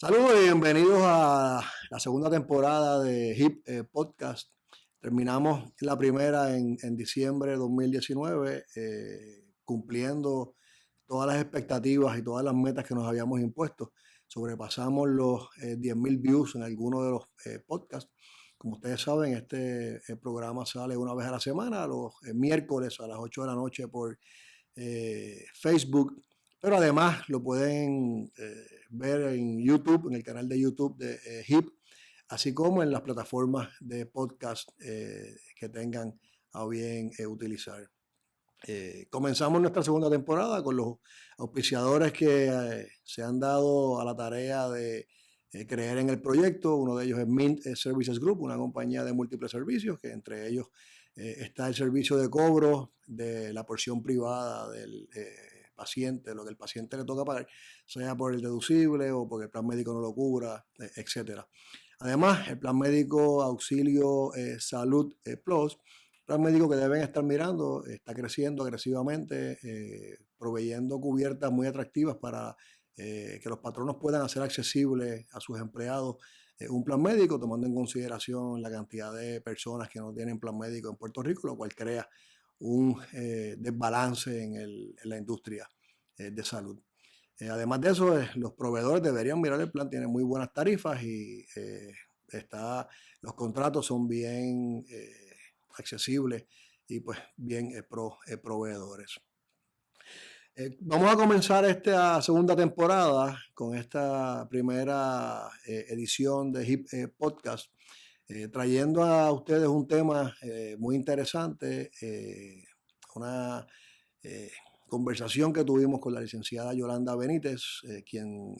Saludos y bienvenidos a la segunda temporada de HIP Podcast. Terminamos la primera en diciembre de 2019, cumpliendo todas las expectativas y todas las metas que nos habíamos impuesto. Sobrepasamos los 10,000 views en algunos de los podcasts. Como ustedes saben, este programa sale una vez a la semana, los miércoles a las 8 de la noche por Facebook. Pero además lo pueden ver en YouTube, en el canal de YouTube de HIP, así como en las plataformas de podcast que tengan a bien utilizar. Comenzamos nuestra segunda temporada con los auspiciadores que se han dado a la tarea de creer en el proyecto. Uno de ellos es Mint Services Group, una compañía de múltiples servicios, que entre ellos está el servicio de cobro de la porción privada del paciente, lo que el paciente le toca pagar, sea por el deducible o porque el plan médico no lo cubra, etcétera. Además, el plan médico Auxilio Salud Plus, plan médico que deben estar mirando, está creciendo agresivamente, proveyendo cubiertas muy atractivas para que los patronos puedan hacer accesible a sus empleados un plan médico, tomando en consideración la cantidad de personas que no tienen plan médico en Puerto Rico, lo cual crea un desbalance en la industria de salud. Además de eso, los proveedores deberían mirar el plan, tiene muy buenas tarifas y los contratos son bien accesibles y pues bien proveedores. Vamos a comenzar esta segunda temporada con esta primera edición de HIP Podcast, trayendo a ustedes un tema muy interesante, una conversación que tuvimos con la licenciada Yolanda Benítez, quien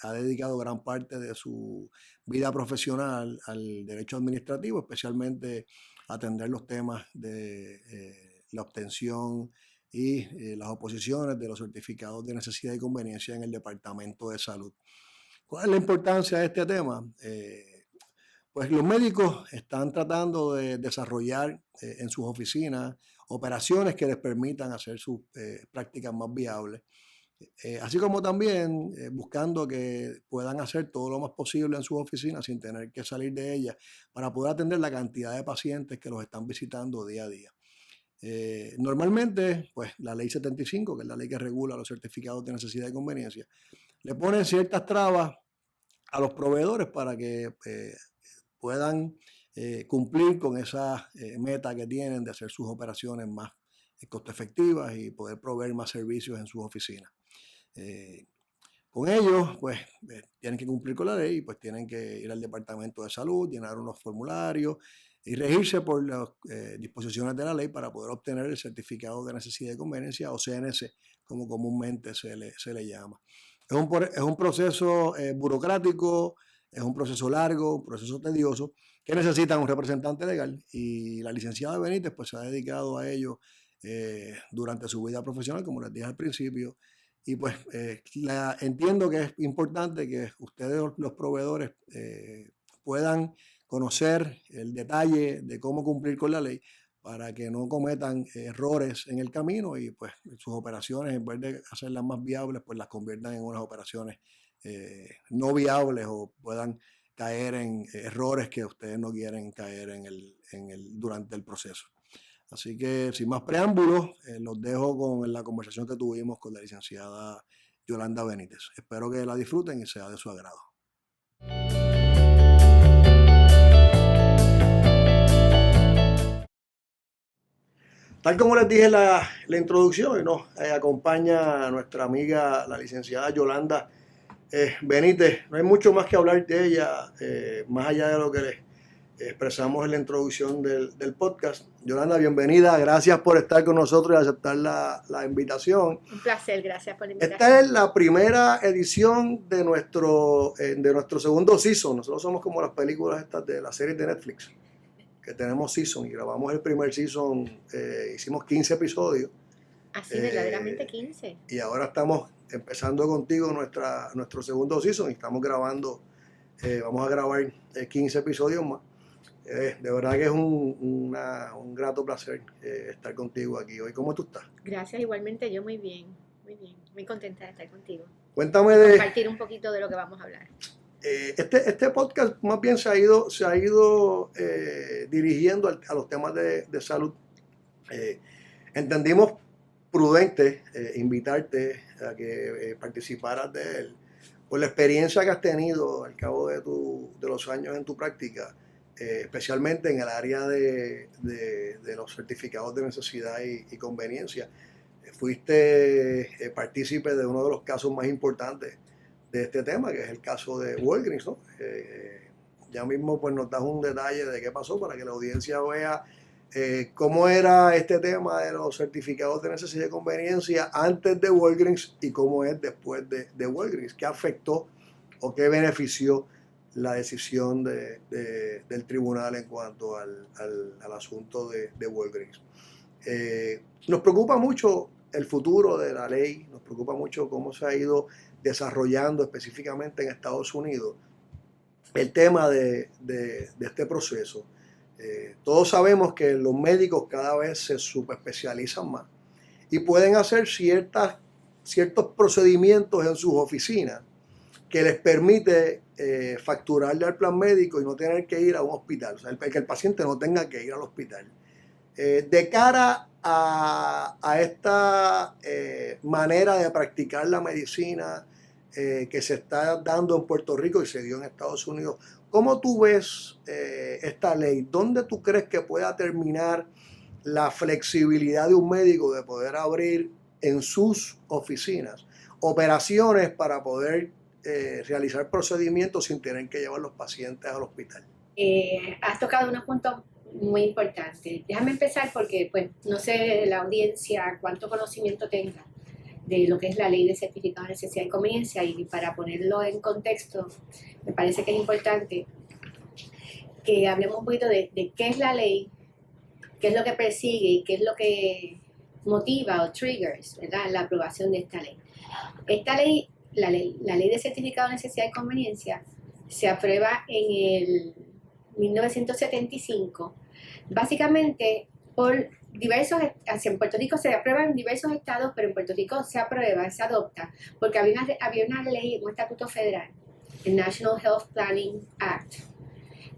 ha dedicado gran parte de su vida profesional al derecho administrativo, especialmente a atender los temas de la obtención y las oposiciones de los certificados de necesidad y conveniencia en el Departamento de Salud. ¿Cuál es la importancia de este tema? Pues los médicos están tratando de desarrollar en sus oficinas operaciones que les permitan hacer sus prácticas más viables, así como también buscando que puedan hacer todo lo más posible en sus oficinas sin tener que salir de ellas para poder atender la cantidad de pacientes que los están visitando día a día. Normalmente, pues la ley 75, que es la ley que regula los certificados de necesidad y conveniencia, le pone ciertas trabas a los proveedores para que puedan cumplir con esa meta que tienen de hacer sus operaciones más costo efectivas y poder proveer más servicios en sus oficinas. Con ellos, pues tienen que cumplir con la ley, pues tienen que ir al Departamento de Salud, llenar unos formularios y regirse por las disposiciones de la ley para poder obtener el certificado de necesidad y conveniencia, o CNC, como comúnmente se le llama. Es un proceso burocrático, es un proceso largo, un proceso tedioso, que necesita un representante legal, y la licenciada Benítez pues se ha dedicado a ello durante su vida profesional, como les dije al principio. Y pues entiendo que es importante que ustedes, los proveedores, puedan conocer el detalle de cómo cumplir con la ley para que no cometan errores en el camino y pues sus operaciones, en vez de hacerlas más viables, pues las conviertan en unas operaciones no viables o puedan caer en errores que ustedes no quieren caer durante el proceso. Así que sin más preámbulos, los dejo con la conversación que tuvimos con la licenciada Yolanda Benítez. Espero que la disfruten y sea de su agrado. Tal como les dije en la introducción, nos acompaña nuestra amiga la licenciada Yolanda Benítez. No hay mucho más que hablar de ella, más allá de lo que les expresamos en la introducción del podcast. Yolanda, bienvenida. Gracias por estar con nosotros y aceptar la invitación. Un placer, gracias por la invitación. Esta es la primera edición de nuestro segundo season. Nosotros somos como las películas estas de las series de Netflix, que tenemos season y grabamos el primer season, hicimos 15 episodios. Así, verdaderamente 15. Y ahora estamos empezando contigo nuestro segundo season y estamos grabando, vamos a grabar 15 episodios más. De verdad que es un grato placer estar contigo aquí hoy. ¿Cómo tú estás? Gracias, igualmente yo muy bien, muy contenta de estar contigo. Cuéntame compartir un poquito de lo que vamos a hablar. Este podcast más bien se ha ido dirigiendo a los temas de salud. Entendimos prudente invitarte a que participaras de él por la experiencia que has tenido al cabo de los años en tu práctica, especialmente en el área de los certificados de necesidad y conveniencia. Fuiste partícipe de uno de los casos más importantes de este tema, que es el caso de Walgreens, ¿no? Ya mismo pues nos das un detalle de qué pasó para que la audiencia vea cómo era este tema de los certificados de necesidad y conveniencia antes de Walgreens y cómo es después de Walgreens, qué afectó o qué benefició la decisión del tribunal en cuanto al asunto de Walgreens. Nos preocupa mucho el futuro de la ley, nos preocupa mucho cómo se ha ido desarrollando específicamente en Estados Unidos el tema de este proceso. Todos sabemos que los médicos cada vez se subespecializan más y pueden hacer ciertos procedimientos en sus oficinas que les permite facturarle al plan médico y no tener que ir a un hospital, o sea, que el paciente no tenga que ir al hospital. De cara a esta manera de practicar la medicina que se está dando en Puerto Rico y se dio en Estados Unidos, ¿cómo tú ves esta ley? ¿Dónde tú crees que pueda terminar la flexibilidad de un médico de poder abrir en sus oficinas operaciones para poder realizar procedimientos sin tener que llevar los pacientes al hospital? Has tocado unos puntos muy importantes. Déjame empezar porque pues no sé la audiencia cuánto conocimiento tenga de lo que es la ley de certificado de necesidad y conveniencia, y para ponerlo en contexto me parece que es importante que hablemos un poquito de qué es la ley, qué es lo que persigue y qué es lo que motiva o triggers, ¿verdad?, la aprobación de esta ley. Esta ley, la ley de certificado de necesidad y conveniencia, se aprueba en el 1975, básicamente por diversos, en Puerto Rico se aprueba en diversos estados, pero en Puerto Rico se aprueba, se adopta, porque había una ley, un estatuto federal, el National Health Planning Act,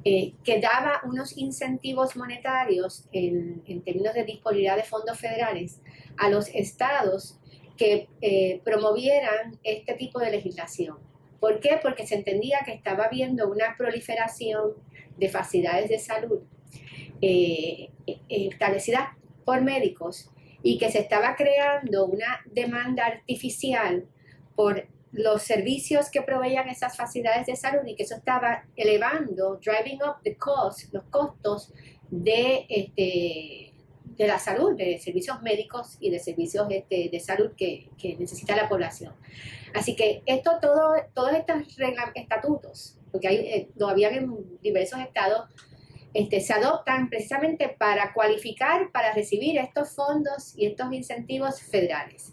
que daba unos incentivos monetarios en términos de disponibilidad de fondos federales a los estados que promovieran este tipo de legislación. ¿Por qué? Porque se entendía que estaba habiendo una proliferación de facilidades de salud establecidas por médicos y que se estaba creando una demanda artificial por los servicios que proveían esas facilidades de salud, y que eso estaba elevando, driving up the cost, los costos de la salud, de servicios médicos y de servicios de salud que necesita la población. Así que todos estos estatutos, porque lo habían en diversos estados, se adoptan precisamente para cualificar, para recibir estos fondos y estos incentivos federales.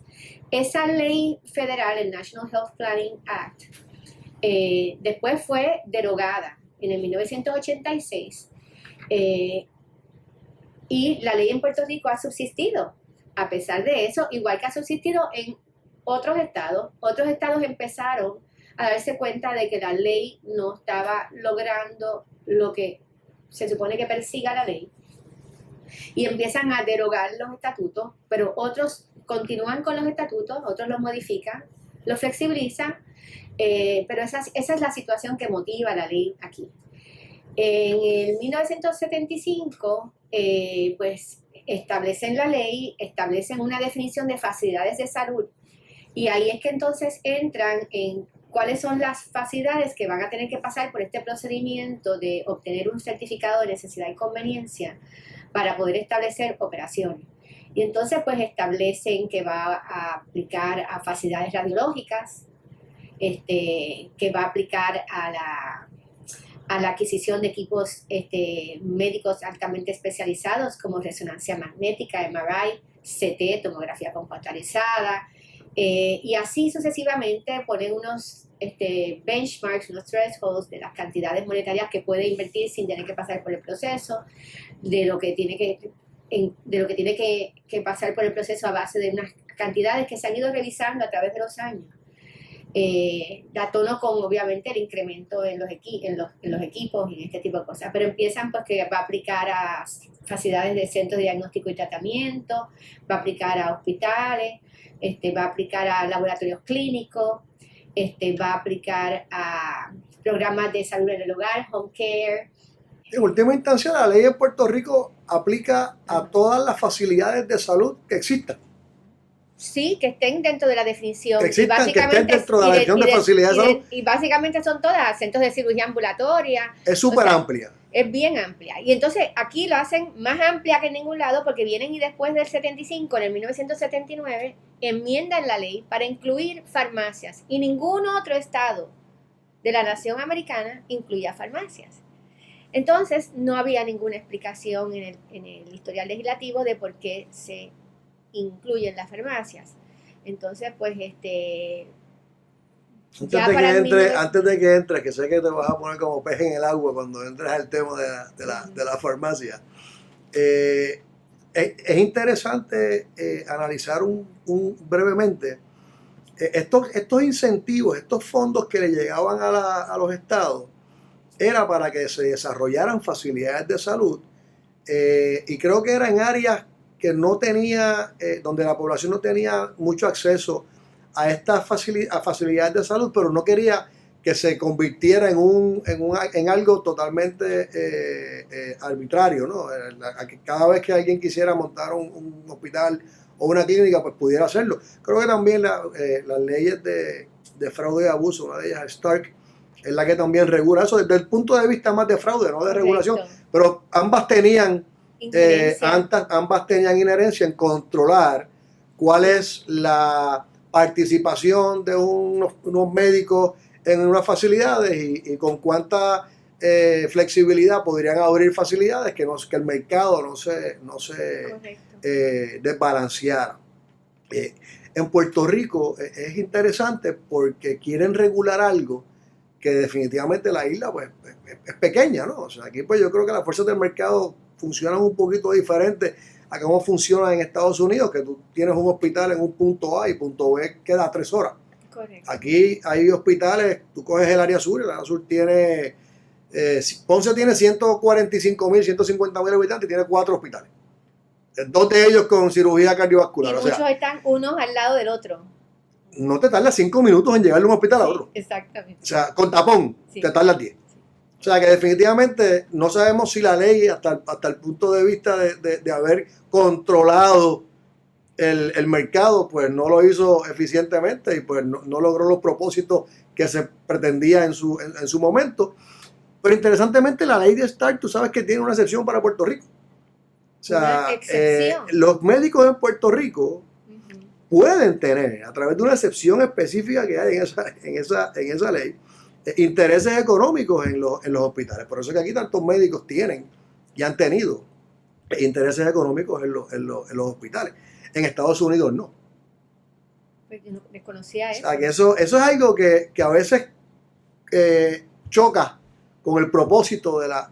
Esa ley federal, el National Health Planning Act, después fue derogada en el 1986, y la ley en Puerto Rico ha subsistido. A pesar de eso, igual que ha subsistido en otros estados empezaron a darse cuenta de que la ley no estaba logrando lo que se supone que persiga la ley, y empiezan a derogar los estatutos, pero otros continúan con los estatutos, otros los modifican, los flexibilizan, pero esa es la situación que motiva la ley aquí. En el 1975, pues establecen la ley, establecen una definición de facilidades de salud, y ahí es que entonces entran en cuáles son las facilidades que van a tener que pasar por este procedimiento de obtener un certificado de necesidad y conveniencia para poder establecer operaciones. Y entonces pues establecen que va a aplicar a facilidades radiológicas, que va a aplicar a la adquisición de equipos médicos altamente especializados como resonancia magnética, MRI, CT, tomografía computarizada, y así sucesivamente ponen unos benchmarks, unos thresholds de las cantidades monetarias que puede invertir sin tener que pasar por el proceso, de lo que tiene que pasar por el proceso a base de unas cantidades que se han ido revisando a través de los años. da tono con obviamente el incremento en los equipos y este tipo de cosas, pero empiezan pues que va a aplicar a facilidades de centros de diagnóstico y tratamiento, va a aplicar a hospitales, va a aplicar a laboratorios clínicos, va a aplicar a programas de salud en el hogar, home care. En última instancia, la ley en Puerto Rico aplica a todas las facilidades de salud que existan. Sí, que estén dentro de la definición. Que existan, que estén dentro de la definición de facilidades de salud. Y básicamente son todas, centros de cirugía ambulatoria. Es súper amplia. Es bien amplia. Y entonces aquí lo hacen más amplia que en ningún lado porque vienen y después del 75, en el 1979, enmiendan la ley para incluir farmacias. Y ningún otro estado de la nación americana incluía farmacias. Entonces no había ninguna explicación en el historial legislativo de por qué se incluyen las farmacias. Entonces, pues, antes de que entres, que sé que te vas a poner como pez en el agua cuando entres al tema de la farmacia, es interesante analizar brevemente estos incentivos, estos fondos que le llegaban a los estados, era para que se desarrollaran facilidades de salud, y creo que era en áreas que no tenía, donde la población no tenía mucho acceso a estas facilidades de salud, pero no quería que se convirtiera en algo totalmente arbitrario, ¿no? Cada vez que alguien quisiera montar un hospital o una clínica, pues pudiera hacerlo. Creo que también las leyes de fraude y abuso, una de ellas, Stark, es la que también regula eso desde el punto de vista más de fraude, no de regulación, pero ambas tenían inherencia en controlar cuál es la participación de unos médicos en unas facilidades y con cuánta flexibilidad podrían abrir facilidades que el mercado no se desbalanceara. En Puerto Rico es interesante porque quieren regular algo que definitivamente la isla pues es pequeña, ¿no? O sea, aquí pues yo creo que las fuerzas del mercado funcionan un poquito diferente a cómo funciona en Estados Unidos, que tú tienes un hospital en un punto A y punto B queda 3 horas. Correcto. Aquí hay hospitales, tú coges el área sur tiene, Ponce tiene 145.000, 150.000 habitantes y tiene 4 hospitales. 2 de ellos con cirugía cardiovascular. Y muchos están unos al lado del otro. No te tarda 5 minutos en llegar de un hospital a otro. Exactamente. O sea, con tapón te tarda 10. O sea que definitivamente no sabemos si la ley, hasta el punto de vista de haber controlado el mercado, pues no lo hizo eficientemente y pues no logró los propósitos que se pretendía en su momento. Pero interesantemente la ley de Stark, tú sabes que tiene una excepción para Puerto Rico. O sea, los médicos en Puerto Rico pueden tener, a través de una excepción específica que hay en esa ley, intereses económicos en los hospitales. Por eso es que aquí tantos médicos tienen y han tenido intereses económicos en los hospitales. En Estados Unidos no. Pues yo no desconocía eso. O sea, que eso es algo que a veces choca con el propósito de la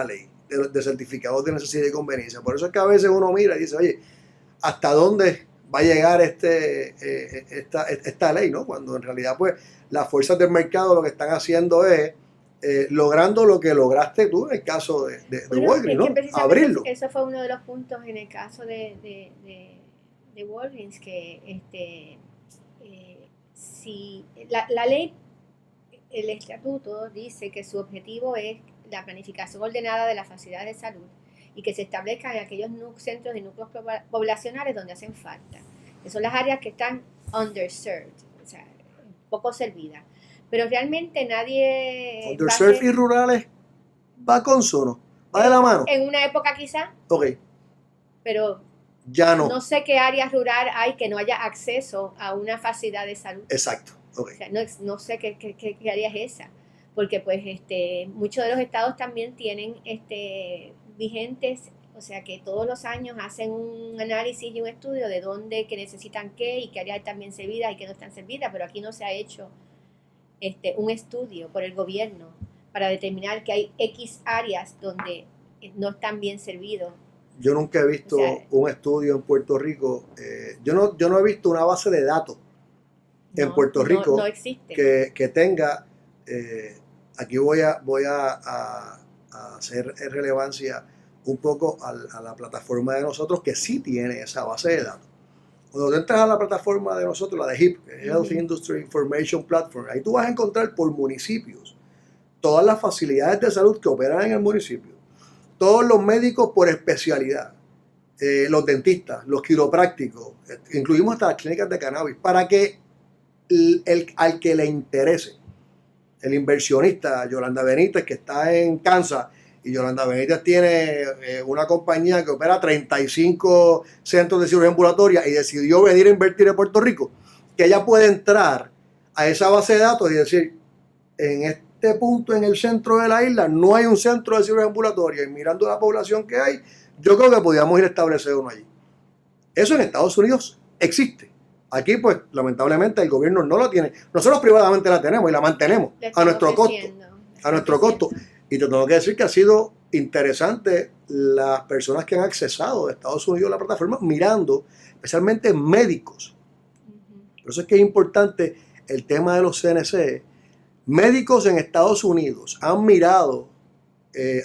ley, de certificados de necesidad y conveniencia. Por eso es que a veces uno mira y dice, oye, ¿hasta dónde va a llegar esta ley, ¿no? Cuando en realidad pues las fuerzas del mercado lo que están haciendo es logrando lo que lograste tú en el caso de Walgreens, ¿no? Abrirlo. Eso fue uno de los puntos en el caso de Walgreens, que si la ley, el estatuto dice que su objetivo es la planificación ordenada de las facilidades de salud y que se establezcan en aquellos centros y núcleos poblacionales donde hacen falta, que son las áreas que están underserved, o sea, poco servidas. Pero realmente nadie... Underserved y rurales va consono, va de la mano. En una época quizá. Ok. Pero ya no. No sé qué área rural hay que no haya acceso a una facilidad de salud. Exacto. Okay. O sea, no sé qué área es esa. Porque pues muchos de los estados también tienen vigentes, o sea que todos los años hacen un análisis y un estudio de dónde que necesitan qué y qué áreas están bien servidas y qué no están servidas, pero aquí no se ha hecho un estudio por el gobierno para determinar que hay X áreas donde no están bien servidos. Yo nunca he visto un estudio en Puerto Rico, yo no he visto una base de datos en Puerto Rico no existe. que tenga, aquí voy a hacer relevancia un poco a la plataforma de nosotros que sí tiene esa base de datos. Cuando tú entras a la plataforma de nosotros, la de HIP, Health Industry Information Platform, ahí tú vas a encontrar por municipios todas las facilidades de salud que operan en el municipio, todos los médicos por especialidad, los dentistas, los quiroprácticos, incluimos hasta las clínicas de cannabis, para que al que le interese, el inversionista Yolanda Benítez, que está en Kansas, y Yolanda Benítez tiene una compañía que opera 35 centros de cirugía ambulatoria y decidió venir a invertir en Puerto Rico, que ella puede entrar a esa base de datos y decir, en este punto en el centro de la isla no hay un centro de cirugía ambulatoria, y mirando la población que hay, yo creo que podríamos ir a establecer uno allí. Eso en Estados Unidos existe. Aquí, pues, lamentablemente el gobierno no lo tiene. Nosotros privadamente la tenemos y la mantenemos a nuestro costo. A nuestro costo. Y te tengo que decir que ha sido interesante las personas que han accesado de Estados Unidos a la plataforma mirando, especialmente médicos. Por eso es que es importante el tema de los CNC. Médicos en Estados Unidos han mirado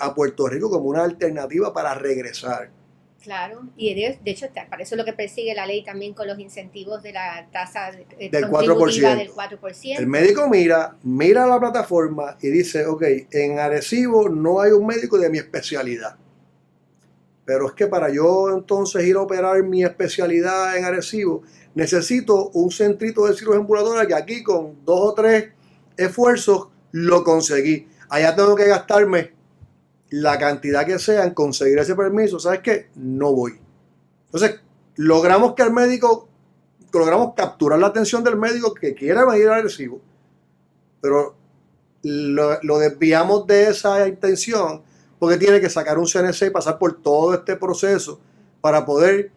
a Puerto Rico como una alternativa para regresar. Claro, y de hecho para eso es lo que persigue la ley también con los incentivos de la tasa del contributiva 4%. Del 4%. El médico mira la plataforma y dice, ok, en Arecibo no hay un médico de mi especialidad. Pero es que para yo entonces ir a operar mi especialidad en Arecibo, necesito un centrito de cirugía ambulatoria que aquí con 2 o 3 esfuerzos lo conseguí. Allá tengo que gastarme la cantidad que sea en conseguir ese permiso. ¿Sabes qué? No voy. Entonces, logramos capturar la atención del médico que quiere venir al Arecibo, pero lo desviamos de esa intención porque tiene que sacar un CNC y pasar por todo este proceso para poder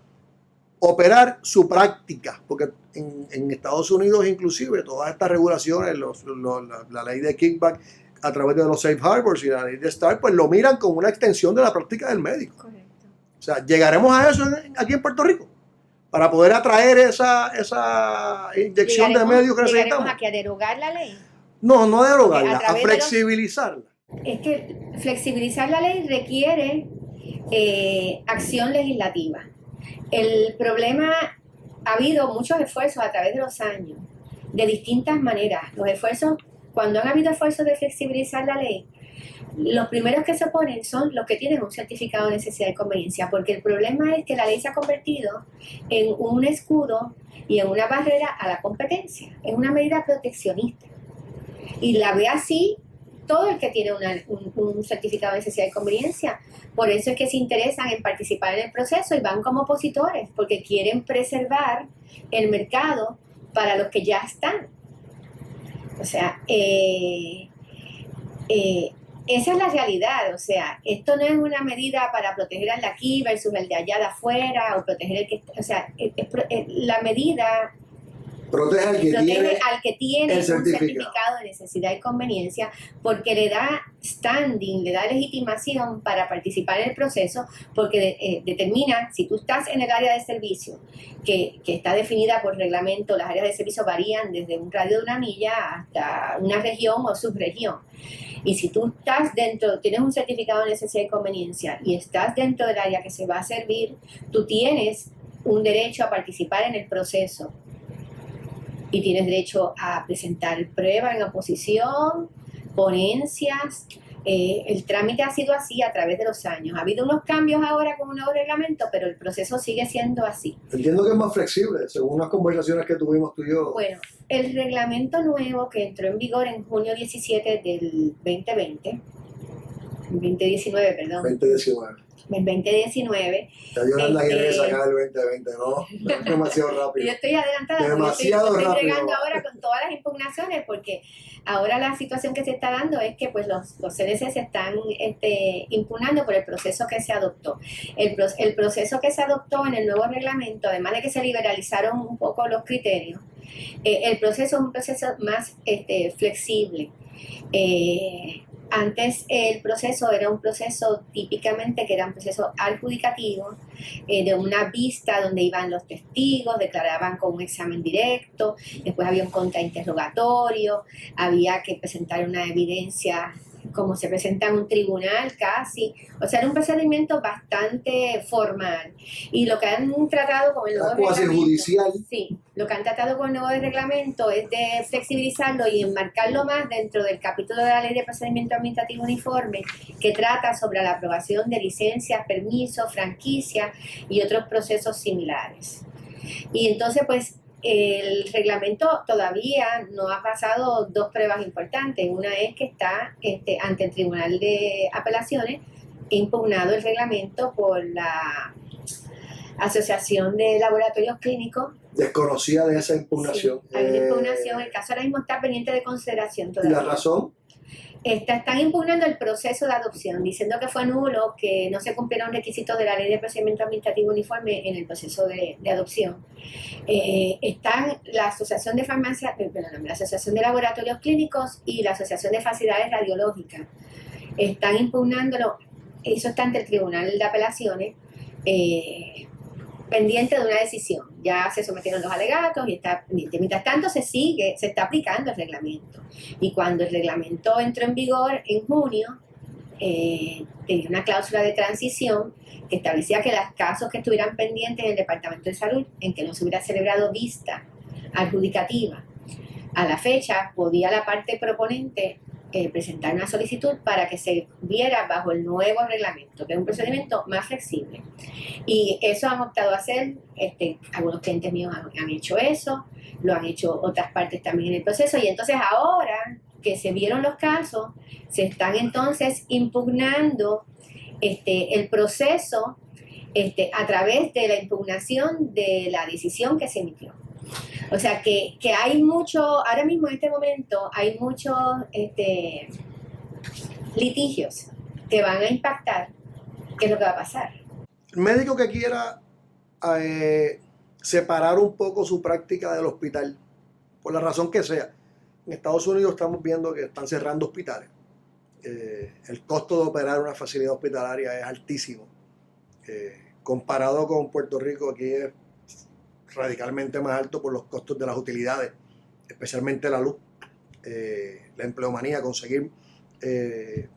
operar su práctica, porque en Estados Unidos inclusive todas estas regulaciones, la ley de kickback a través de los safe harbors y la ley de STAR, pues lo miran como una extensión de la práctica del médico. Correcto. O sea, llegaremos a eso aquí en Puerto Rico para poder atraer esa inyección de medios que necesitamos. ¿Llegaremos a derogar la ley? No a derogarla, a flexibilizarla. Es que flexibilizar la ley requiere acción legislativa. El problema, ha habido muchos esfuerzos a través de los años, de distintas maneras. Los esfuerzos, cuando han habido esfuerzos de flexibilizar la ley, los primeros que se oponen son los que tienen un certificado de necesidad y conveniencia, porque el problema es que la ley se ha convertido en un escudo y en una barrera a la competencia. Es una medida proteccionista. Y la ve así todo el que tiene un certificado de necesidad y conveniencia. Por eso es que se interesan en participar en el proceso y van como opositores, porque quieren preservar el mercado para los que ya están. O sea, esa es la realidad. O sea, esto no es una medida para proteger al de aquí versus el de allá de afuera, o proteger el que... O sea, la medida... Protege al que tiene un certificado de necesidad y conveniencia, porque le da standing, le da legitimación para participar en el proceso, porque determina, si tú estás en el área de servicio, que está definida por reglamento, las áreas de servicio varían desde un radio de 1 milla hasta una región o subregión. Y si tú estás dentro, tienes un certificado de necesidad y conveniencia y estás dentro del área que se va a servir, tú tienes un derecho a participar en el proceso. Y tienes derecho a presentar pruebas en oposición, ponencias. El trámite ha sido así a través de los años. Ha habido unos cambios ahora con un nuevo reglamento, pero el proceso sigue siendo así. Entiendo que es más flexible, según las conversaciones que tuvimos tú y yo. Bueno, el reglamento nuevo que entró en vigor en junio 17 del 2020, 2019, perdón. 2019. El 2019. Ya Yolanda quiere sacar el 2020, ¿no? Es demasiado rápido. Yo estoy adelantada. Demasiado estoy rápido. llegando ahora con todas las impugnaciones, porque ahora la situación que se está dando es que pues los CNC se están impugnando por el proceso que se adoptó. El proceso que se adoptó en el nuevo reglamento, además de que se liberalizaron un poco los criterios, el proceso es un proceso más flexible. Antes el proceso era un proceso típicamente que era un proceso adjudicativo, de una vista donde iban los testigos, declaraban con un examen directo, después había un contrainterrogatorio, había que presentar una evidencia como se presenta en un tribunal casi, o sea, era un procedimiento bastante formal. Y lo que han tratado con el nuevo reglamento, judicial. sí, lo que han tratado con el nuevo reglamento es de flexibilizarlo y enmarcarlo más dentro del capítulo de la Ley de Procedimiento Administrativo Uniforme, que trata sobre la aprobación de licencias, permisos, franquicias y otros procesos similares. Y entonces, pues, el reglamento todavía no ha pasado dos pruebas importantes. Una es que está ante el Tribunal de Apelaciones impugnado el reglamento por la Asociación de Laboratorios Clínicos. Desconocía de esa impugnación. Sí, hay una impugnación, el caso ahora mismo está pendiente de consideración todavía. ¿Y la razón? Están impugnando el proceso de adopción, diciendo que fue nulo, que no se cumplieron requisitos de la Ley de Procedimiento Administrativo Uniforme en el proceso de adopción. Están la Asociación de Farmacia, la Asociación de Laboratorios Clínicos y la Asociación de Facilidades Radiológicas. Están impugnándolo, eso está ante el Tribunal de Apelaciones, pendiente de una decisión. Ya se sometieron los alegatos y está pendiente. Mientras tanto se está aplicando el reglamento. Y cuando el reglamento entró en vigor en junio, tenía una cláusula de transición que establecía que los casos que estuvieran pendientes en el Departamento de Salud, en que no se hubiera celebrado vista adjudicativa, a la fecha podía la parte proponente presentar una solicitud para que se viera bajo el nuevo reglamento, que es un procedimiento más flexible. Y eso han optado a hacer, algunos clientes míos han hecho eso, lo han hecho otras partes también en el proceso, y entonces ahora que se vieron los casos, se están entonces impugnando el proceso a través de la impugnación de la decisión que se emitió. O sea que hay mucho, ahora mismo en este momento hay muchos litigios que van a impactar qué es lo que va a pasar. El médico que quiera separar un poco su práctica del hospital, por la razón que sea. En Estados Unidos estamos viendo que están cerrando hospitales. El costo de operar una facilidad hospitalaria es altísimo. Comparado con Puerto Rico, aquí es radicalmente más alto por los costos de las utilidades, especialmente la luz. La empleomanía, conseguir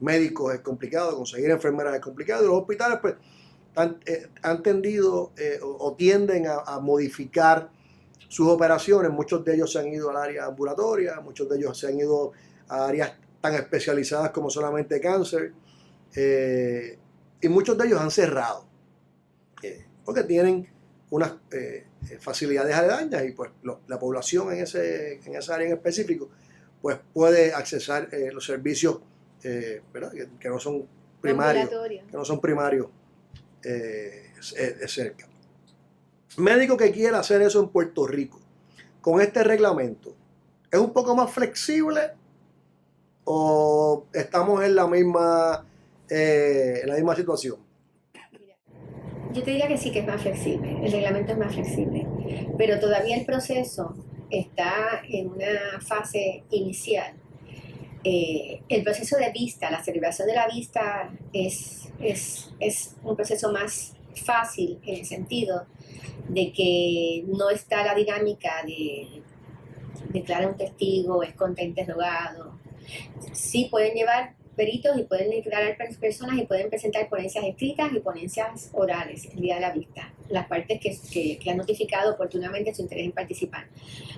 médicos es complicado, conseguir enfermeras es complicado, y los hospitales pues han tendido o tienden a modificar sus operaciones. Muchos de ellos se han ido al área ambulatoria, muchos de ellos se han ido a áreas tan especializadas como solamente cáncer, y muchos de ellos han cerrado porque tienen unas facilidades aledañas, y pues la población en esa área en específico pues puede accesar los servicios ¿verdad? Que no son primarios, cerca. Médico que quiera hacer eso en Puerto Rico con este reglamento, ¿es un poco más flexible o estamos en la misma situación? Yo te diría que sí, que es más flexible, el reglamento es más flexible, pero todavía el proceso está en una fase inicial. El proceso de vista, la celebración de la vista es un proceso más fácil en el sentido de que no está la dinámica de declarar un testigo, es contrainterrogado. Sí pueden llevar peritos y pueden declarar personas y pueden presentar ponencias escritas y ponencias orales el día de la vista, las partes que han notificado oportunamente su interés en participar.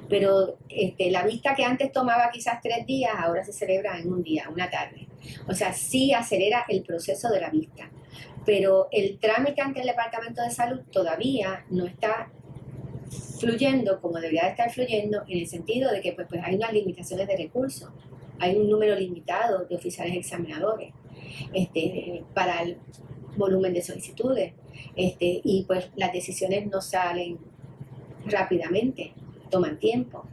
Pero la vista que antes tomaba quizás 3 días, ahora se celebra en un día, una tarde. O sea, sí acelera el proceso de la vista, pero el trámite ante el Departamento de Salud todavía no está fluyendo como debería de estar fluyendo, en el sentido de que pues hay unas limitaciones de recursos. Hay un número limitado de oficiales examinadores para el volumen de solicitudes, y pues las decisiones no salen rápidamente, toman tiempo.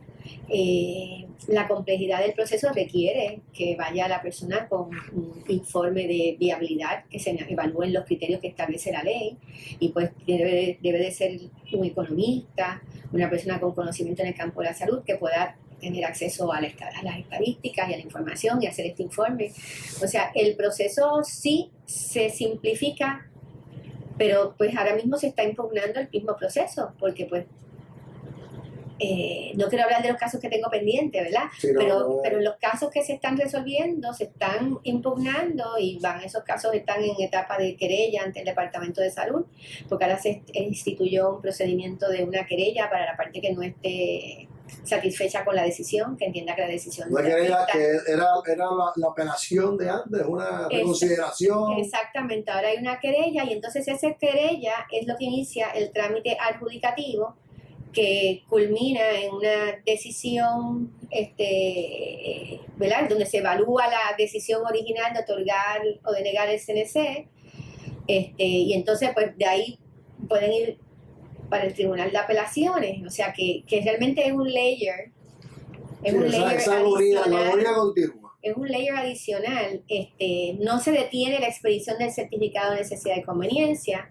La complejidad del proceso requiere que vaya la persona con un informe de viabilidad, que se evalúen los criterios que establece la ley, y pues debe de ser un economista, una persona con conocimiento en el campo de la salud que pueda tener acceso a las estadísticas y a la información y hacer este informe. O sea, el proceso sí se simplifica, pero pues ahora mismo se está impugnando el mismo proceso, porque pues no quiero hablar de los casos que tengo pendientes, ¿verdad? Sí, pero los casos que se están resolviendo se están impugnando y esos casos están en etapa de querella ante el Departamento de Salud, porque ahora se instituyó un procedimiento de una querella para la parte que no esté satisfecha con la decisión, que entienda que la decisión no querella, que era la apelación de antes, una reconsideración. Exactamente, ahora hay una querella y entonces esa querella es lo que inicia el trámite adjudicativo que culmina en una decisión, ¿verdad? Donde se evalúa la decisión original de otorgar o de negar el CNC, y entonces pues de ahí pueden ir para el Tribunal de Apelaciones, o sea que realmente es un layer, es un layer adicional. Es un layer adicional, no se detiene la expedición del certificado de necesidad y conveniencia,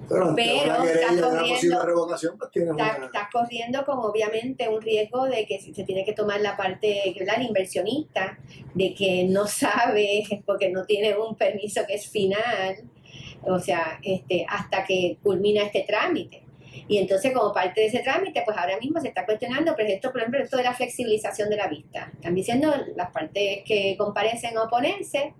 pero estás corriendo con obviamente un riesgo de que se tiene que tomar la parte, ¿verdad?, el inversionista, de que no sabe porque no tiene un permiso que es final, o sea, hasta que culmina este trámite. Y entonces como parte de ese trámite, pues ahora mismo se está cuestionando, por ejemplo, esto de la flexibilización de la vista. Están diciendo las partes que comparecen a oponerse,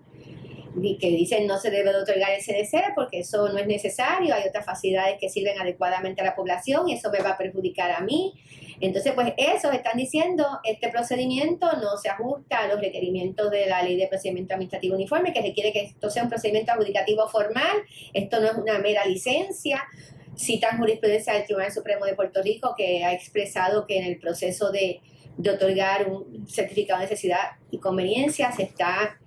y que dicen no se debe de otorgar el CDC porque eso no es necesario, hay otras facilidades que sirven adecuadamente a la población y eso me va a perjudicar a mí. Entonces, pues eso están diciendo, este procedimiento no se ajusta a los requerimientos de la Ley de Procedimiento Administrativo Uniforme, que requiere que esto sea un procedimiento adjudicativo formal, esto no es una mera licencia. Citan jurisprudencia del Tribunal Supremo de Puerto Rico que ha expresado que en el proceso de otorgar un certificado de necesidad y conveniencia se está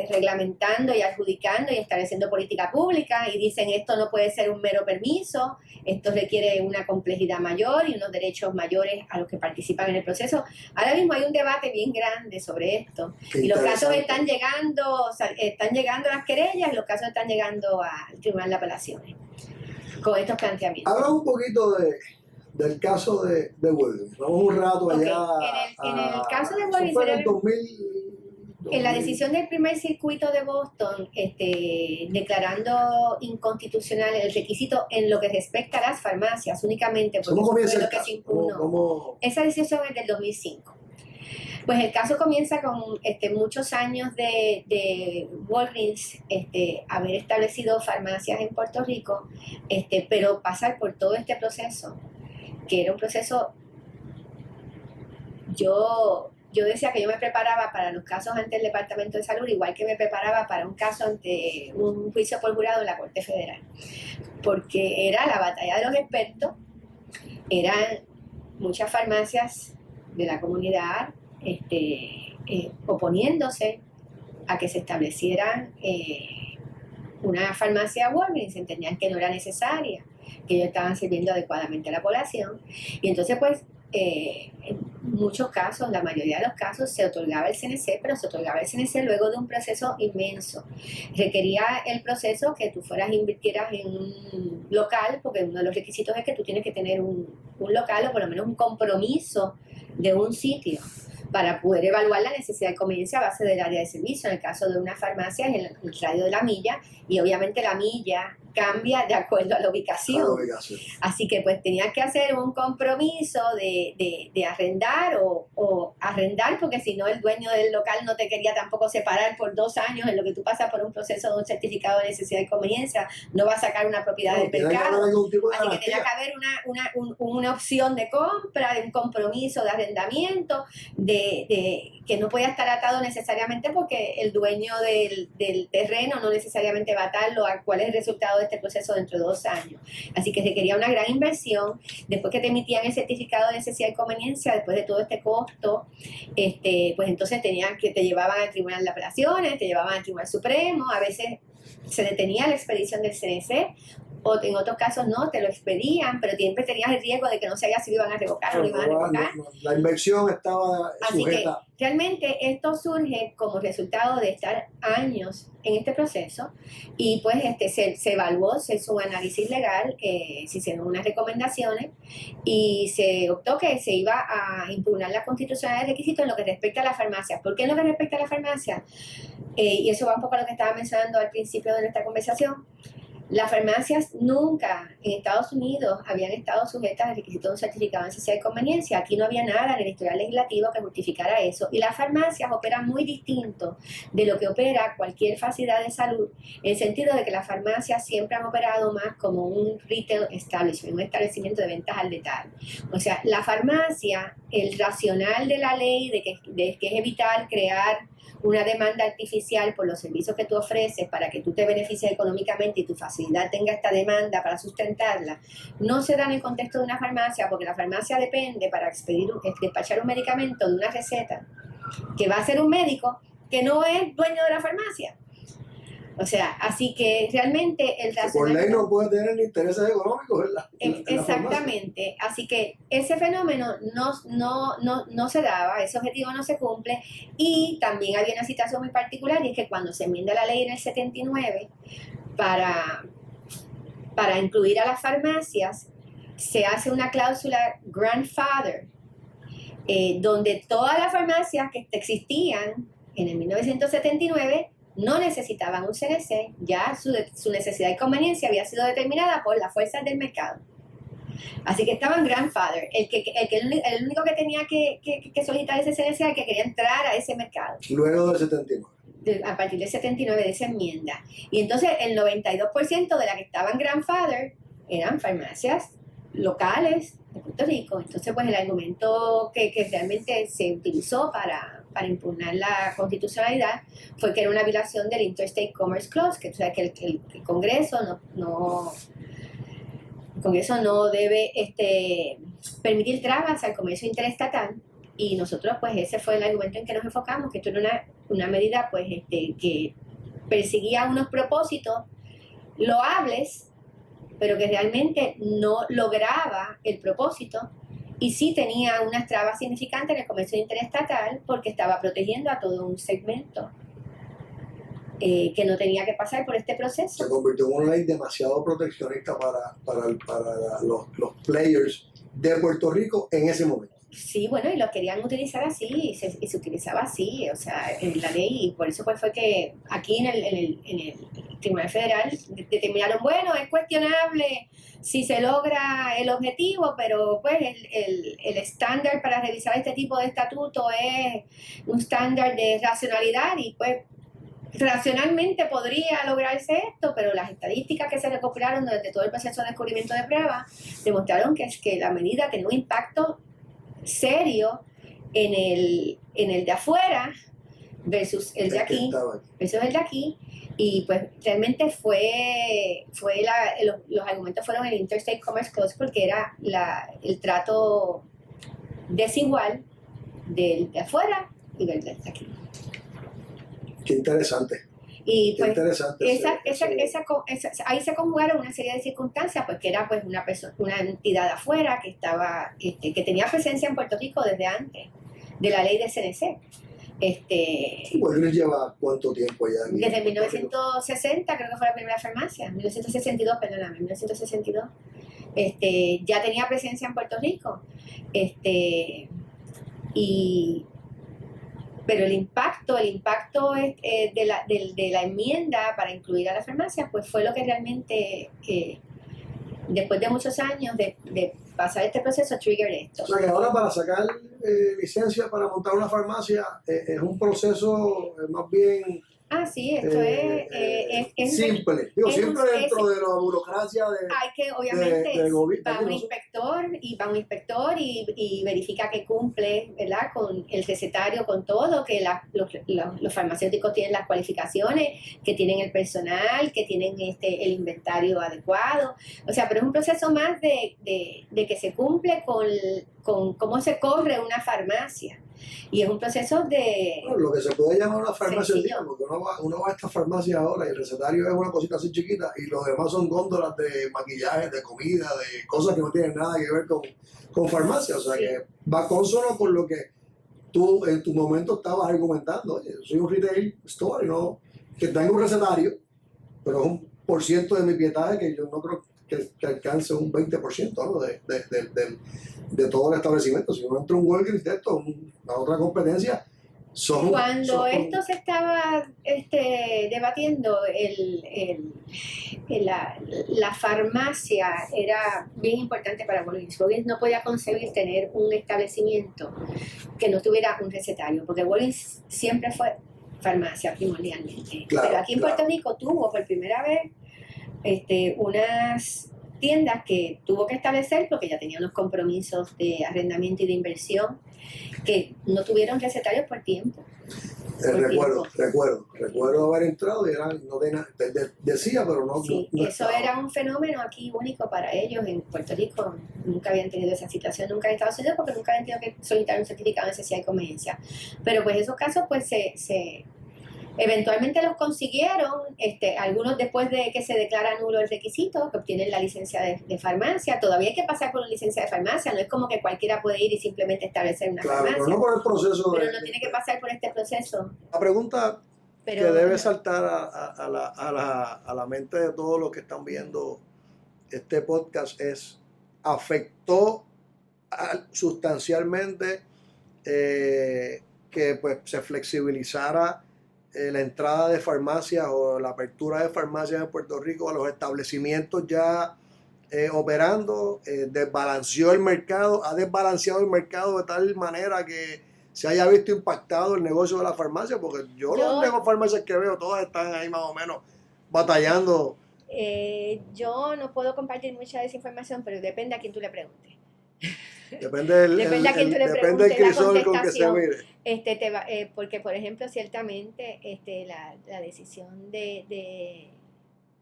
reglamentando y adjudicando y estableciendo política pública, y dicen esto no puede ser un mero permiso, esto requiere una complejidad mayor y unos derechos mayores a los que participan en el proceso. Ahora mismo hay un debate bien grande sobre esto y los casos están llegando a las querellas y los casos están llegando al Tribunal de Apelaciones con estos planteamientos. Habla un poquito del caso de Williams. Vamos un rato allá. En el caso de Williams, fue en el 2000. En la decisión del primer circuito de Boston, declarando inconstitucional el requisito en lo que respecta a las farmacias únicamente, porque ¿Cómo comienza lo que se impugnó. Esa decisión es del 2005. Pues el caso comienza con muchos años de Walgreens haber establecido farmacias en Puerto Rico, pero pasar por todo este proceso, que era un proceso, yo decía que yo me preparaba para los casos ante el Departamento de Salud, igual que me preparaba para un caso ante un juicio por jurado en la Corte Federal, porque era la batalla de los expertos, eran muchas farmacias de la comunidad oponiéndose a que se establecieran una farmacia Walgreens, entendían que no era necesaria, que ellos estaban sirviendo adecuadamente a la población, y entonces pues en muchos casos, la mayoría de los casos, se otorgaba el CNC, pero se otorgaba el CNC luego de un proceso inmenso. Requería el proceso que tú invirtieras en un local, porque uno de los requisitos es que tú tienes que tener un local o por lo menos un compromiso de un sitio para poder evaluar la necesidad de conveniencia a base del área de servicio. En el caso de una farmacia es el radio de la milla, y obviamente la milla cambia de acuerdo a la ubicación. Así que pues tenías que hacer un compromiso de arrendar o arrendar, porque si no el dueño del local no te quería tampoco separar por 2 años en lo que tú pasas por un proceso de un certificado de necesidad y conveniencia, no va a sacar una propiedad del mercado. Así que tenía que haber una opción de compra, de un compromiso de arrendamiento, que no podía estar atado necesariamente porque el dueño del terreno no necesariamente va a atarlo a cuál es el resultado de este proceso dentro de 2 años. Así que requería una gran inversión. Después que te emitían el certificado de necesidad y conveniencia, después de todo este costo, pues entonces te llevaban al Tribunal de Apelaciones, te llevaban al Tribunal Supremo, a veces se detenía la expedición del CNC, en otros casos no, te lo expedían, pero siempre tenías el riesgo de que no sabías si lo iban a revocar o lo iban a revocar. La inversión estaba Así sujeta. que realmente esto surge como resultado de estar años en este proceso y pues se evaluó, se hizo un análisis legal, se hicieron unas recomendaciones y se optó que se iba a impugnar la constitucionalidad de requisitos en lo que respecta a la farmacia. ¿Por qué en lo que respecta a la farmacia? Y eso va un poco a lo que estaba mencionando al principio de nuestra conversación. Las farmacias nunca en Estados Unidos habían estado sujetas al requisito de un certificado de necesidad y conveniencia. Aquí no había nada en el historial legislativo que justificara eso. Y las farmacias operan muy distinto de lo que opera cualquier facilidad de salud, en el sentido de que las farmacias siempre han operado más como un retail establishment, un establecimiento de ventas al detalle. O sea, la farmacia, el racional de la ley de que es evitar crear una demanda artificial por los servicios que tú ofreces para que tú te beneficies económicamente y tu facilidad tenga esta demanda para sustentarla, no se da en el contexto de una farmacia, porque la farmacia depende para despachar un medicamento de una receta que va a hacer un médico que no es dueño de la farmacia. O sea, así que realmente el por ley no puede tener intereses económicos exactamente, así que ese fenómeno no se daba, ese objetivo no se cumple, y también había una situación muy particular, y es que cuando se enmienda la ley en el 79 para incluir a las farmacias, se hace una cláusula grandfather, donde todas las farmacias que existían en el 1979 no necesitaban un CNC, ya su necesidad y conveniencia había sido determinada por las fuerzas del mercado. Así que estaban grandfather, el único que tenía que solicitar ese CNC era el que quería entrar a ese mercado. Luego del 79. A partir del 79 de esa enmienda. Y entonces el 92% de las que estaban grandfather eran farmacias locales de Puerto Rico. Entonces pues el argumento que realmente se utilizó para impugnar la constitucionalidad fue que era una violación del Interstate Commerce Clause, que, o sea, que el Congreso el Congreso no debe permitir trabas al comercio interestatal, y nosotros pues ese fue el argumento en que nos enfocamos, que esto era una medida pues que perseguía unos propósitos loables, pero que realmente no lograba el propósito, y sí tenía unas trabas significantes en el comercio interestatal porque estaba protegiendo a todo un segmento que no tenía que pasar por este proceso. Se convirtió en una ley demasiado proteccionista para los players de Puerto Rico en ese momento. Sí, bueno, y lo querían utilizar así, y se utilizaba así, o sea, en la ley, y por eso pues fue que aquí en el Tribunal Federal determinaron, bueno, es cuestionable si se logra el objetivo, pero pues el estándar para revisar este tipo de estatuto es un estándar de racionalidad, y pues racionalmente podría lograrse esto, pero las estadísticas que se recopilaron durante todo el proceso de descubrimiento de pruebas demostraron que la medida tenía un impacto serio en el de afuera versus el de aquí, y pues realmente los argumentos fueron el Interstate Commerce Clause, porque era el trato desigual del de afuera y del de aquí. Qué interesante. Y pues interesante ahí se conjugaron una serie de circunstancias, pues que era pues una entidad afuera que estaba que tenía presencia en Puerto Rico desde antes de la ley de CNC. Bueno, lleva cuánto tiempo ya. Desde 1960 creo que fue la primera farmacia, 1962, perdóname, 1962. Ya tenía presencia en Puerto Rico. Pero el impacto de la enmienda para incluir a las farmacias, pues fue lo que realmente, después de muchos años de pasar este proceso, trigger esto. O sea que ahora para sacar licencia para montar una farmacia es un proceso más bien... Ah, sí, esto es simple. Digo, siempre dentro de la burocracia hay que, obviamente, va un inspector y verifica que cumple, ¿verdad?, con el recetario, con todo, que los farmacéuticos tienen las cualificaciones, que tienen el personal, que tienen el inventario adecuado. O sea, pero es un proceso más de que se cumple con cómo se corre una farmacia. Y es un proceso de... Bueno, lo que se puede llamar una farmacia, sencillo. porque uno va a esta farmacia ahora y el recetario es una cosita así chiquita y los demás son góndolas de maquillaje, de comida, de cosas que no tienen nada que ver con farmacia. O sea, Sí. que va consono con lo que tú en tu momento estabas argumentando. Oye, soy un retail store, ¿no? Que tengo un recetario, pero es un por ciento de mi pietaje que yo no creo que alcance un 20%, ¿no? de todo el establecimiento. Si uno entra a un Walgreens de esto, una otra competencia, Cuando esto se estaba debatiendo, la farmacia era bien importante para Walgreens. Walgreens no podía concebir tener un establecimiento que no tuviera un recetario, porque Walgreens siempre fue farmacia primordialmente. Claro, pero aquí en Puerto Rico tuvo por primera vez unas tiendas que tuvo que establecer porque ya tenía unos compromisos de arrendamiento y de inversión que no tuvieron recetarios por tiempo. Recuerdo haber entrado y no tenía, decía, pero no. Sí, no eso estaba. era un fenómeno aquí único para ellos en Puerto Rico. Nunca habían tenido esa situación, nunca en Estados Unidos, porque nunca habían tenido que solicitar un certificado de necesidad y conveniencia. Pero pues esos casos pues eventualmente los consiguieron, algunos después de que se declara nulo el requisito, que obtienen la licencia de farmacia. Todavía hay que pasar por una licencia de farmacia, no es como que cualquiera puede ir y simplemente establecer una farmacia. Pero no por el proceso. Pero no tiene que pasar por este proceso. La pregunta que debe saltar a la mente de todos los que están viendo este podcast es, ¿afectó sustancialmente que pues se flexibilizara la entrada de farmacias o la apertura de farmacias en Puerto Rico a los establecimientos ya operando? ¿Desbalanceó el mercado? ¿Ha desbalanceado el mercado de tal manera que se haya visto impactado el negocio de la farmacia? Porque yo las farmacias que veo, todas están ahí más o menos batallando. Yo no puedo compartir mucha de esa información, pero depende a quién tú le preguntes. Depende del crisol con que se mire. Porque, por ejemplo, ciertamente la decisión de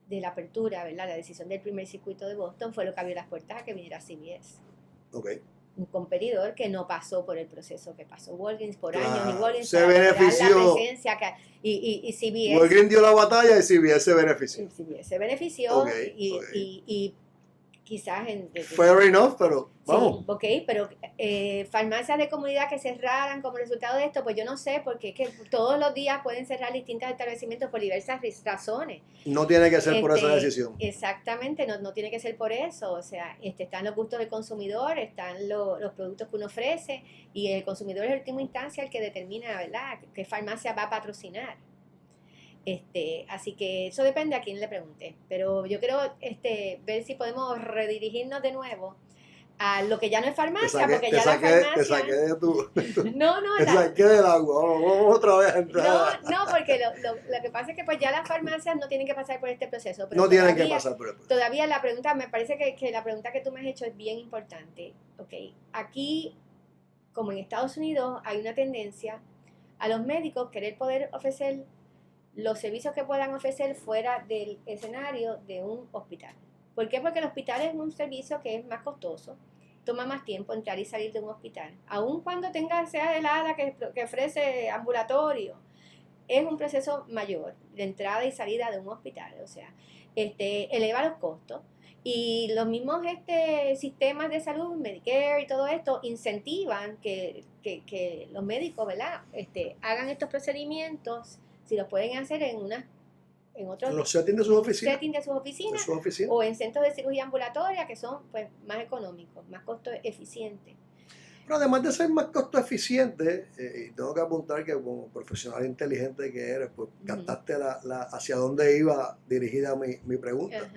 la apertura, ¿verdad? La decisión del primer circuito de Boston fue lo que abrió las puertas a que viniera CVS. Okay. Un competidor que no pasó por el proceso que pasó Walgreens por años, y Walgreens se benefició. La presencia y CVS. Walgreens dio la batalla y CVS se benefició. CVS se benefició y quizás fair enough, pero vamos. Sí, ok, pero farmacias de comunidad que cerraran como resultado de esto, pues yo no sé, porque es que todos los días pueden cerrar distintos establecimientos por diversas razones. No tiene que ser por esa decisión. Exactamente, no tiene que ser por eso. O sea, están los gustos del consumidor, están los productos que uno ofrece, y el consumidor es en última instancia el que determina, ¿verdad?, qué farmacia va a patrocinar. Así que eso depende a quién le pregunte, pero yo quiero ver si podemos redirigirnos de nuevo a lo que ya no es farmacia, porque ya la farmacia... Te saqué de tu... No, te saqué del agua, vamos otra vez a entrar. No, porque lo que pasa es que pues ya las farmacias no tienen que pasar por este proceso. Pero no tienen que pasar por el proceso. Todavía la pregunta, me parece que la pregunta que tú me has hecho es bien importante. Okay. Aquí, como en Estados Unidos, hay una tendencia a los médicos querer poder ofrecer los servicios que puedan ofrecer fuera del escenario de un hospital. ¿Por qué? Porque el hospital es un servicio que es más costoso, toma más tiempo entrar y salir de un hospital. Aun cuando sea el área que ofrece ambulatorio, es un proceso mayor de entrada y salida de un hospital. O sea, eleva los costos. Y los mismos sistemas de salud, Medicare y todo esto, incentivan que los médicos, ¿verdad?, hagan estos procedimientos, si los pueden hacer en otros los settings de sus oficinas, o en centros de cirugía ambulatoria, que son pues más económicos, más costo eficientes. Pero además de ser más costo eficiente, y tengo que apuntar que como profesional inteligente que eres, pues captaste hacia dónde iba dirigida mi pregunta.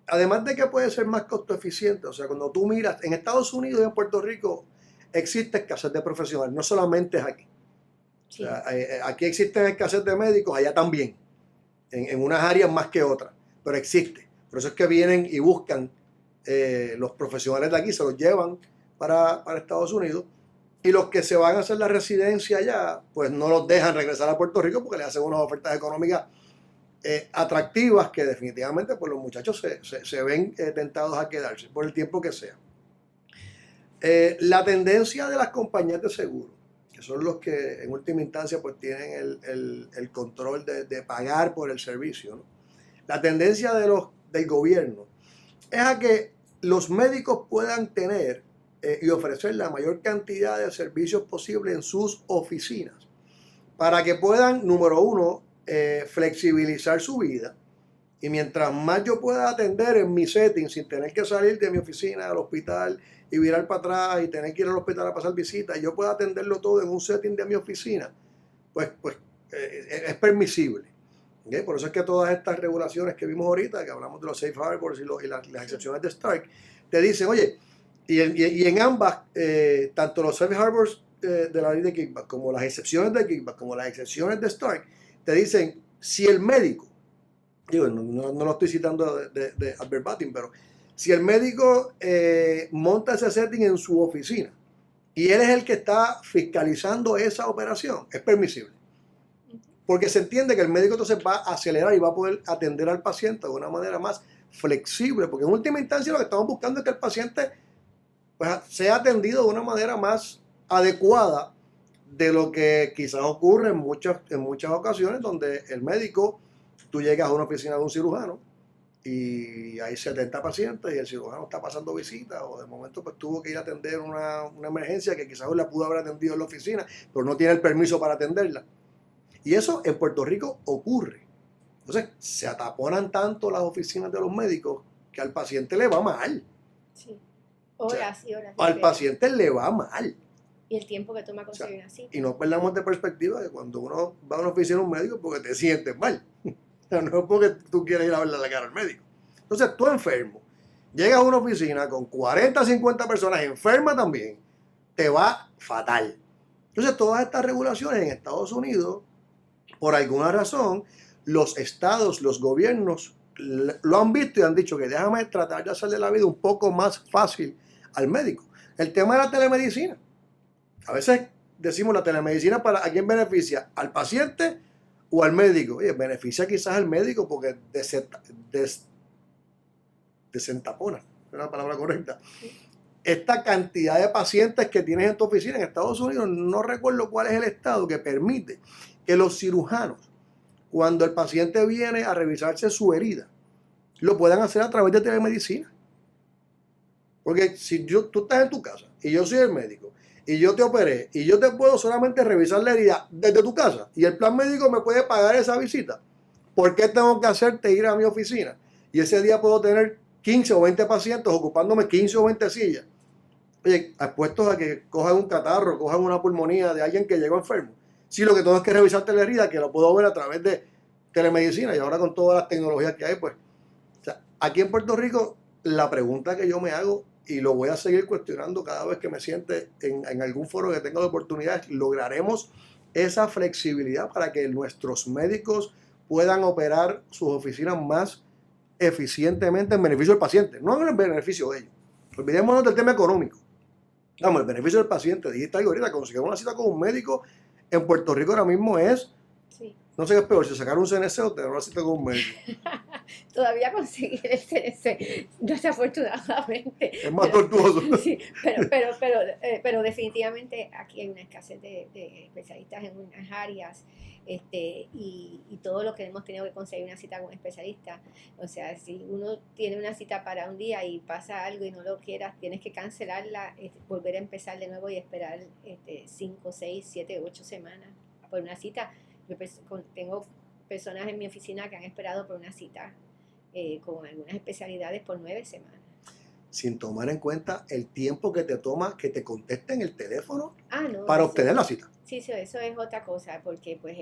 Además de que puede ser más costo eficiente, o sea, cuando tú miras, en Estados Unidos y en Puerto Rico existe escasez de profesionales, no solamente es aquí. Sí. O sea, aquí existe escasez de médicos, allá también, en unas áreas más que otras, pero existe. Por eso es que vienen y buscan los profesionales de aquí, se los llevan para Estados Unidos, y los que se van a hacer la residencia allá, pues no los dejan regresar a Puerto Rico porque le hacen unas ofertas económicas atractivas que definitivamente pues los muchachos se ven tentados a quedarse por el tiempo que sea. La tendencia de las compañías de seguro, que son los que en última instancia pues tienen el control de pagar por el servicio, ¿no? La tendencia del gobierno es a que los médicos puedan tener y ofrecer la mayor cantidad de servicios posible en sus oficinas para que puedan, número uno, flexibilizar su vida. Y mientras más yo pueda atender en mi setting sin tener que salir de mi oficina al hospital y virar para atrás y tener que ir al hospital a pasar visitas, y yo pueda atenderlo todo en un setting de mi oficina, pues es permisible. ¿Okay? Por eso es que todas estas regulaciones que vimos ahorita, que hablamos de los safe harbors y las excepciones de Stark, te dicen, oye, y en ambas, tanto los safe harbors de la ley de kickback, como las excepciones de kickback, como las excepciones de Stark, te dicen, si el médico, digo, no lo estoy citando de verbatim, pero si el médico monta ese setting en su oficina y él es el que está fiscalizando esa operación, es permisible. Porque se entiende que el médico entonces va a acelerar y va a poder atender al paciente de una manera más flexible, porque en última instancia lo que estamos buscando es que el paciente pues, sea atendido de una manera más adecuada de lo que quizás ocurre en muchas ocasiones donde el médico, tú llegas a una oficina de un cirujano y hay 70 pacientes y el cirujano está pasando visita o de momento pues tuvo que ir a atender una emergencia que quizás la pudo haber atendido en la oficina, pero no tiene el permiso para atenderla. Y eso en Puerto Rico ocurre. Entonces, se ataponan tanto las oficinas de los médicos que al paciente le va mal. Sí. Horas y horas. Al paciente le va mal. Y el tiempo que toma conseguir una cita. Y no perdamos de perspectiva que cuando uno va a una oficina de un médico es porque te sientes mal. No es porque tú quieres ir a verle la cara al médico. Entonces, tú enfermo, llegas a una oficina con 40, 50 personas enfermas también, te va fatal. Entonces, todas estas regulaciones en Estados Unidos, por alguna razón, los estados, los gobiernos lo han visto y han dicho que déjame tratar de hacerle la vida un poco más fácil al médico. El tema de la telemedicina. A veces decimos la telemedicina ¿a quién beneficia? ¿Al paciente o al médico? Oye, beneficia quizás al médico porque desentapona, es la palabra correcta. Esta cantidad de pacientes que tienes en tu oficina en Estados Unidos, no recuerdo cuál es el estado que permite que los cirujanos, cuando el paciente viene a revisarse su herida, lo puedan hacer a través de telemedicina. Porque si tú estás en tu casa y yo soy el médico y yo te operé y yo te puedo solamente revisar la herida desde tu casa y el plan médico me puede pagar esa visita, ¿por qué tengo que hacerte ir a mi oficina? Y ese día puedo tener 15 o 20 pacientes ocupándome 15 o 20 sillas. Oye, expuestos a que cojan un catarro, cojan una pulmonía de alguien que llegó enfermo. Si lo que tengo es que revisarte la herida, que lo puedo ver a través de telemedicina y ahora con todas las tecnologías que hay, pues. O sea, aquí en Puerto Rico, la pregunta que yo me hago, y lo voy a seguir cuestionando cada vez que me siente en algún foro que tenga la oportunidad, ¿lograremos esa flexibilidad para que nuestros médicos puedan operar sus oficinas más eficientemente en beneficio del paciente? No en el beneficio de ellos. Olvidémonos del tema económico. Vamos, el beneficio del paciente. Dijiste algo ahorita, conseguir una cita con un médico en Puerto Rico ahora mismo es, sí. No sé qué es peor, si sacar un CNC o tener una cita con un médico. Todavía conseguir el CNC, desafortunadamente. Es más tortuoso. Sí, pero definitivamente aquí hay una escasez de especialistas en unas áreas. Y todo lo que hemos tenido que conseguir una cita con un especialista, o sea, si uno tiene una cita para un día y pasa algo y no lo quieras, tienes que cancelarla, volver a empezar de nuevo y esperar 5, 6, 7, 8 semanas por una cita. Yo tengo personas en mi oficina que han esperado por una cita con algunas especialidades por 9 semanas. Sin tomar en cuenta el tiempo que te toma que te contesten el teléfono no, para obtener la cita. Sí, eso es otra cosa, porque pues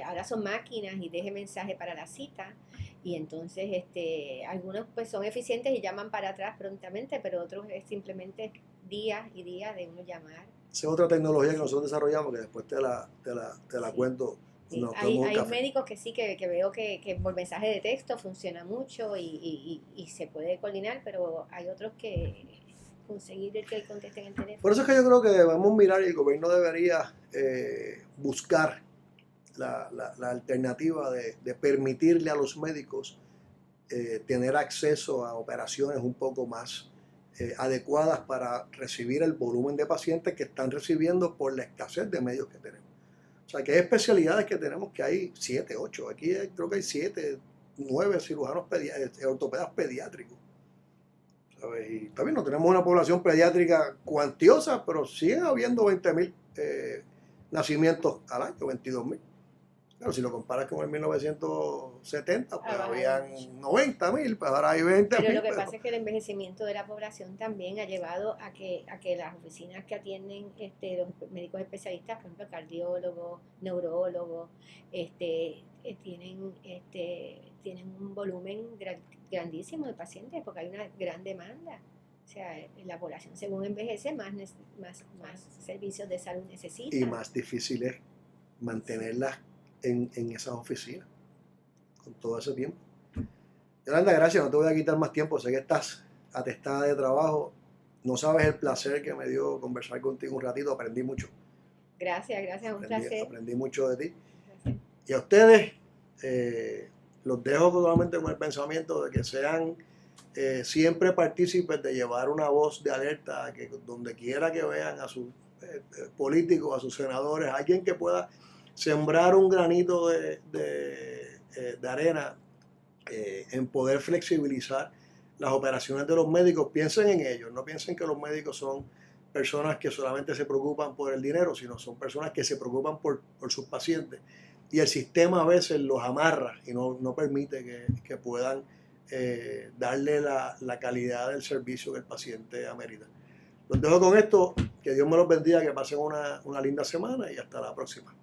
ahora son máquinas y deje mensaje para la cita y entonces algunos pues son eficientes y llaman para atrás prontamente, pero otros es simplemente días y días de uno llamar. Esa es otra tecnología que nosotros desarrollamos que después te la sí. cuento. Sí, no, hay médicos que sí, que veo que por mensaje de texto funciona mucho y se puede coordinar, pero hay otros que conseguir el que contesten el teléfono. Por eso es que yo creo que debemos mirar y el gobierno debería buscar la alternativa de permitirle a los médicos tener acceso a operaciones un poco más adecuadas para recibir el volumen de pacientes que están recibiendo por la escasez de medios que tenemos. O sea, que hay especialidades que tenemos que hay 7, 8. Aquí creo que hay 7, 9 cirujanos ortopedas pediátricos. ¿Sabes? Y también no tenemos una población pediátrica cuantiosa, pero siguen habiendo 20,000 nacimientos al año, 22,000. Claro, si lo comparas con el 1970, pues habían 90,000, pues ahora hay 20,000. Pero lo que pasa es que el envejecimiento de la población también ha llevado a que las oficinas que atienden los médicos especialistas, por ejemplo, cardiólogos, neurólogos, tienen un volumen grandísimo de pacientes porque hay una gran demanda. O sea, la población según envejece, más servicios de salud necesita. Y más difícil es mantenerlas en esas oficinas con todo ese tiempo. Yolanda, gracias, no te voy a quitar más tiempo, sé que estás atestada de trabajo, no sabes el placer que me dio conversar contigo un ratito, aprendí mucho. Gracias, un placer. Aprendí mucho de ti. Gracias. Y a ustedes los dejo totalmente con el pensamiento de que sean siempre partícipes de llevar una voz de alerta a que donde quiera que vean a sus políticos, a sus senadores, alguien que pueda sembrar un granito de arena en poder flexibilizar las operaciones de los médicos. Piensen en ellos, no piensen que los médicos son personas que solamente se preocupan por el dinero, sino son personas que se preocupan por sus pacientes. Y el sistema a veces los amarra y no permite que puedan darle la calidad del servicio que el paciente amerita. Los dejo con esto, que Dios me los bendiga, que pasen una linda semana y hasta la próxima.